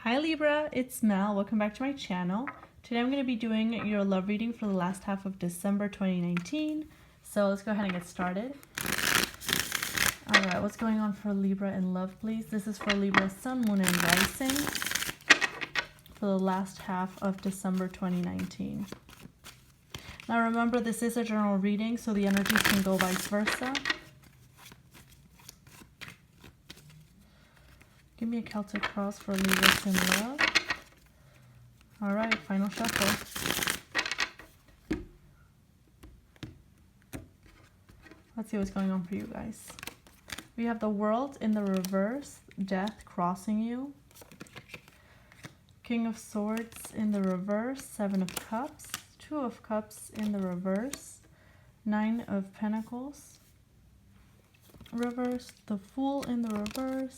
Hi Libra, it's Mel. Welcome back to my channel. Today I'm going to be doing your love reading for the last half of December 2019. So let's go ahead and get started. Alright, what's going on for Libra in love, please? This is for Libra Sun, Moon, and Rising for the last half of December 2019. Now remember, this is a general reading, so the energies can go vice versa. Give me a Celtic cross for Libra in love. Alright, final shuffle. Let's see what's going on for you guys. We have the World in the reverse, Death crossing you. King of Swords in the reverse, Seven of Cups. Two of Cups in the reverse, Nine of Pentacles. Reverse, the Fool in the reverse,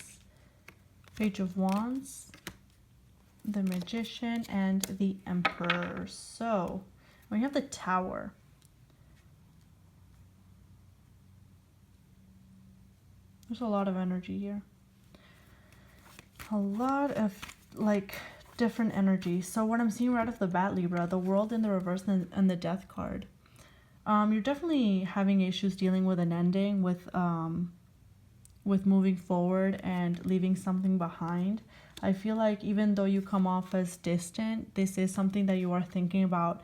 Page of Wands, the Magician, and the Emperor. So we have the Tower. There's a lot of energy here. A lot of like different energy. So what I'm seeing right off the bat, Libra, the World in the reverse and the Death card. You're definitely having issues dealing with an ending, with moving forward and leaving something behind. I feel like even though you come off as distant, this is something that you are thinking about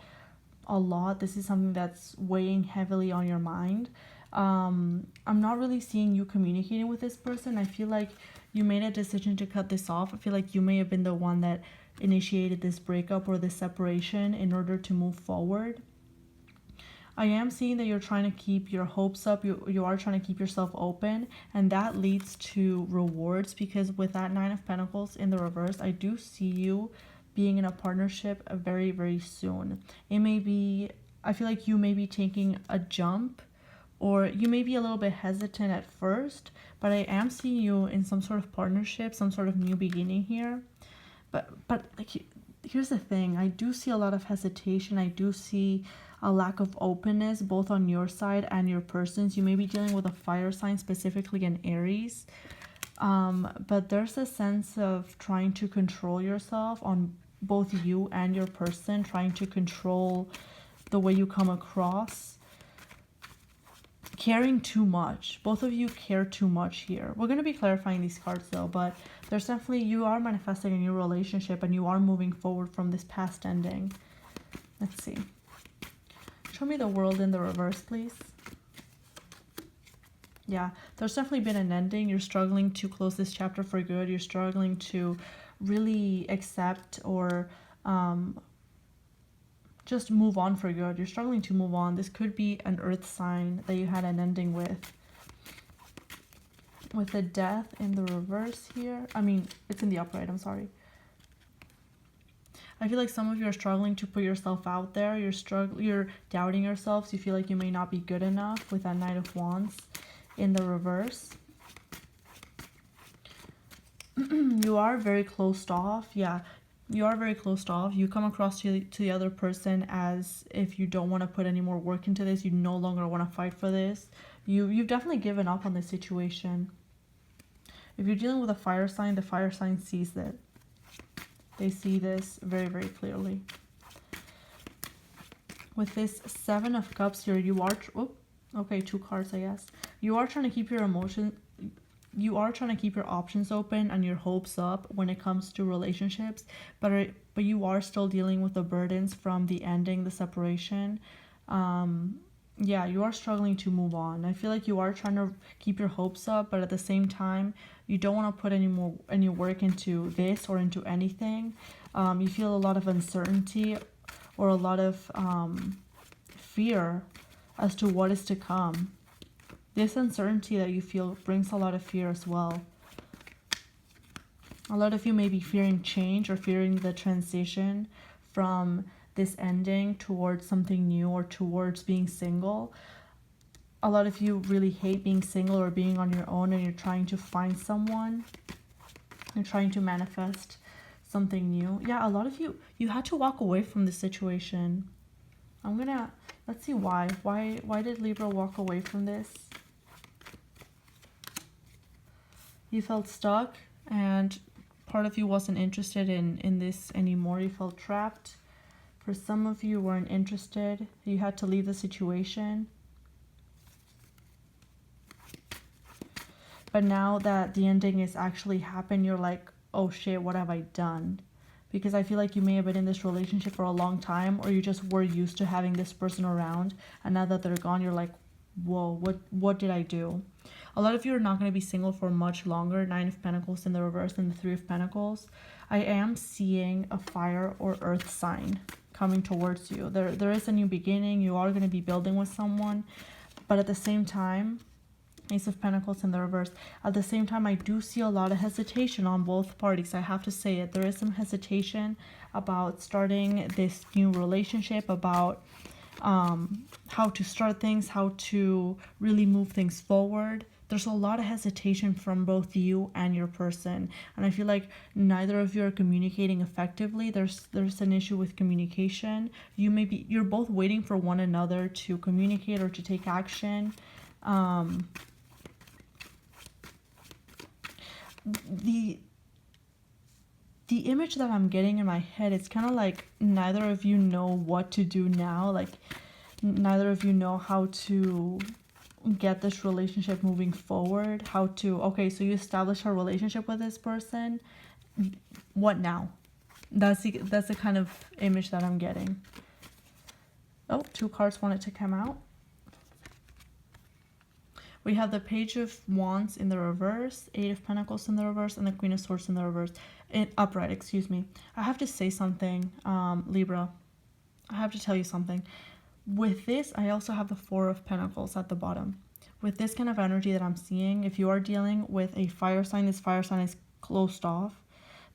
a lot. This is something that's weighing heavily on your mind. I'm not really seeing you communicating with this person. I feel like you made a decision to cut this off. I feel like you may have been the one that initiated this breakup or this separation in order to move forward. I am seeing that you're trying to keep your hopes up. You are trying to keep yourself open, and that leads to rewards, because with that Nine of Pentacles in the reverse, I do see you being in a partnership very, very soon. It may be, I feel like you may be taking a jump, or you may be a little bit hesitant at first, but I am seeing you in some sort of partnership, some sort of new beginning here. But like, here's the thing. I do see a lot of hesitation. I do see a lack of openness, both on your side and your person's. You may be dealing with a fire sign, specifically an Aries. But there's a sense of trying to control yourself on both you and your person, trying to control the way you come across. Caring too much. Both of you care too much here. We're going to be clarifying these cards though, but there's definitely, you are manifesting a new relationship and you are moving forward from this past ending. Let's see. Show me the World in the reverse, please. Yeah, there's definitely been an ending. You're struggling to close this chapter for good. You're struggling to really accept or just move on for good. You're struggling to move on. This could be an earth sign that you had an ending with. With the Death in the reverse here. I mean, it's in the upright, I'm sorry. I feel like some of you are struggling to put yourself out there. You're doubting yourselves. You feel like you may not be good enough with that Knight of Wands in the reverse. You are very closed off. Yeah, you are very closed off. You come across to the other person as if you don't want to put any more work into this. You no longer want to fight for this. You've definitely given up on this situation. If you're dealing with a fire sign, the fire sign sees that. They see this very, very clearly. With this Seven of Cups here, you are... Oh, okay, two cards, I guess. You are trying to keep your emotions... You are trying to keep your options open and your hopes up when it comes to relationships. But you are still dealing with the burdens from the ending, the separation. Yeah, you are struggling to move on. I feel like you are trying to keep your hopes up, but at the same time, you don't want to put any work into this or into anything. You feel a lot of uncertainty or a lot of fear as to what is to come. This uncertainty that you feel brings a lot of fear as well. A lot of you may be fearing change or fearing the transition from this ending towards something new or towards being single. A lot of you really hate being single or being on your own, and you're trying to find someone. You're trying to manifest something new. Yeah, a lot of you had to walk away from this situation. Let's see why. Why did Libra walk away from this? You felt stuck and part of you wasn't interested in this anymore. You felt trapped. For some of you weren't interested. You had to leave the situation. But now that the ending is actually happened, you're like, oh shit, what have I done? Because I feel like you may have been in this relationship for a long time, or you just were used to having this person around, and now that they're gone, you're like, whoa, what did I do? A lot of you are not going to be single for much longer. 9 of Pentacles in the reverse and the 3 of Pentacles. I am seeing a fire or earth sign coming towards you. There is a new beginning. You are going to be building with someone, but at the same time, Ace of Pentacles in the reverse. At the same time, I do see a lot of hesitation on both parties. I have to say it. There is some hesitation about starting this new relationship, about how to start things, how to really move things forward. There's a lot of hesitation from both you and your person. And I feel like neither of you are communicating effectively. There's an issue with communication. You're both waiting for one another to communicate or to take action. The image that I'm getting in my head, it's kind of like neither of you know what to do now. Like neither of you know how to get this relationship moving forward. How to, okay, so you establish a relationship with this person. What now? That's the kind of image that I'm getting. Oh, 2 cards wanted to come out. We have the Page of Wands in the reverse, 8 of Pentacles in the reverse, and the Queen of Swords in the reverse. Upright, excuse me. I have to say something, Libra. I have to tell you something. With this, I also have the 4 of Pentacles at the bottom. With this kind of energy that I'm seeing, if you are dealing with a fire sign, this fire sign is closed off.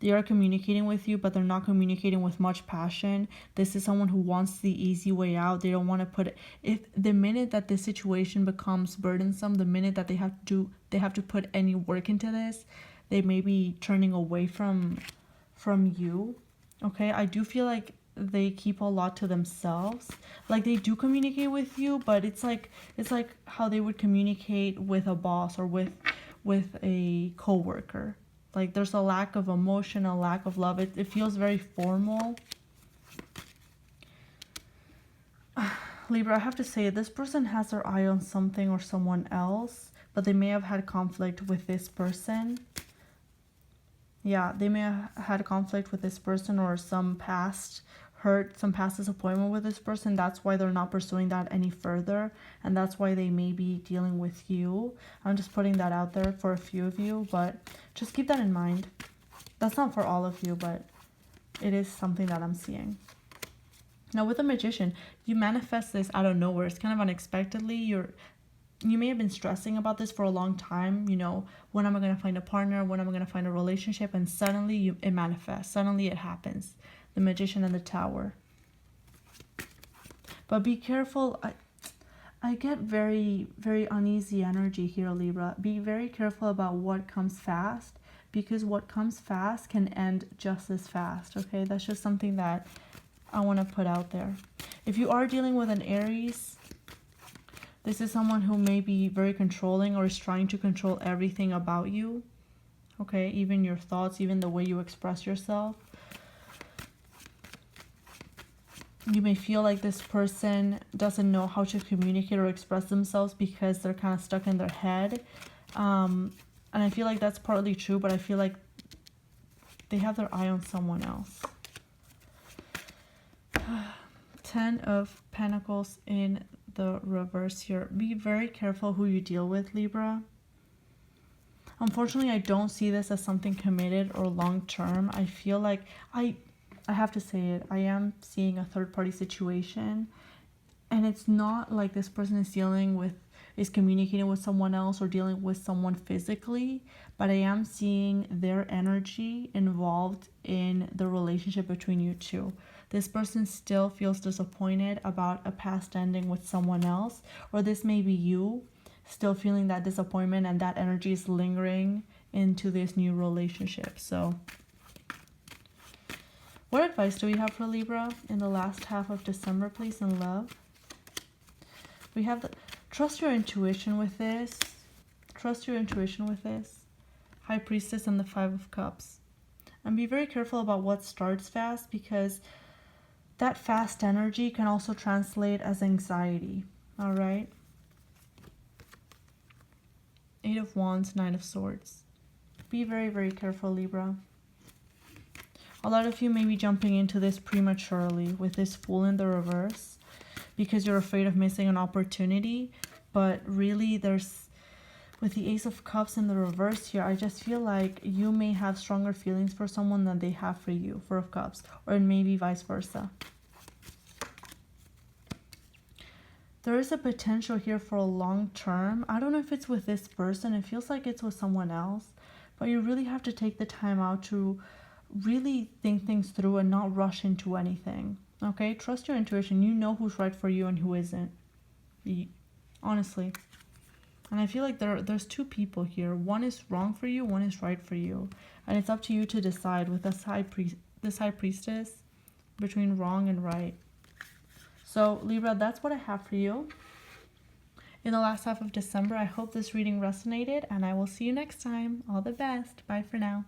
They are communicating with you, but they're not communicating with much passion. This is someone who wants the easy way out. They don't want to put it. If the minute that this situation becomes burdensome, the minute that they have to put any work into this, they may be turning away from you. Okay, I do feel like they keep a lot to themselves. Like they do communicate with you, but it's like how they would communicate with a boss or with a coworker. Like there's a lack of emotion, a lack of love. It feels very formal. Libra, I have to say, this person has their eye on something or someone else, but they may have had conflict with this person. Yeah, they may have had conflict with this person or some past hurt, some past disappointment with this person. That's why they're not pursuing that any further, and that's why they may be dealing with you. I'm just putting that out there for a few of you, but just keep that in mind. That's not for all of you, but it is something that I'm seeing. Now with the Magician, you manifest this out of nowhere. It's kind of unexpectedly. You may have been stressing about this for a long time. You know, when am I going to find a partner? When am I going to find a relationship? And suddenly it manifests. Suddenly it happens. The Magician and the Tower. But be careful. I get very, very uneasy energy here, Libra. Be very careful about what comes fast, because what comes fast can end just as fast. Okay, that's just something that I want to put out there. If you are dealing with an Aries, this is someone who may be very controlling or is trying to control everything about you. Okay, even your thoughts, even the way you express yourself. You may feel like this person doesn't know how to communicate or express themselves because they're kind of stuck in their head. And I feel like that's partly true, but I feel like they have their eye on someone else. 10 of Pentacles in the reverse here. Be very careful who you deal with, Libra. Unfortunately, I don't see this as something committed or long-term. I feel like I have to say it, I am seeing a third-party situation, and it's not like this person is communicating with someone else or dealing with someone physically, but I am seeing their energy involved in the relationship between you two. This person still feels disappointed about a past ending with someone else, or this may be you still feeling that disappointment, and that energy is lingering into this new relationship. So what advice do we have for Libra in the last half of December, please, in love? We have trust your intuition with this. Trust your intuition with this. High Priestess and the 5 of Cups. And be very careful about what starts fast, because that fast energy can also translate as anxiety. All right. 8 of Wands, 9 of Swords. Be very, very careful, Libra. A lot of you may be jumping into this prematurely with this Fool in the reverse because you're afraid of missing an opportunity. But really, with the Ace of Cups in the reverse here, I just feel like you may have stronger feelings for someone than they have for you, Four of Cups, or maybe vice versa. There is a potential here for a long term. I don't know if it's with this person. It feels like it's with someone else. But you really have to take the time out to really think things through and not rush into anything. Okay? Trust your intuition. You know who's right for you and who isn't. Honestly. And I feel like there's two people here. One is wrong for you, one is right for you. And it's up to you to decide with this High Priestess between wrong and right. So Libra, that's what I have for you in the last half of December. I hope this reading resonated, and I will see you next time. All the best. Bye for now.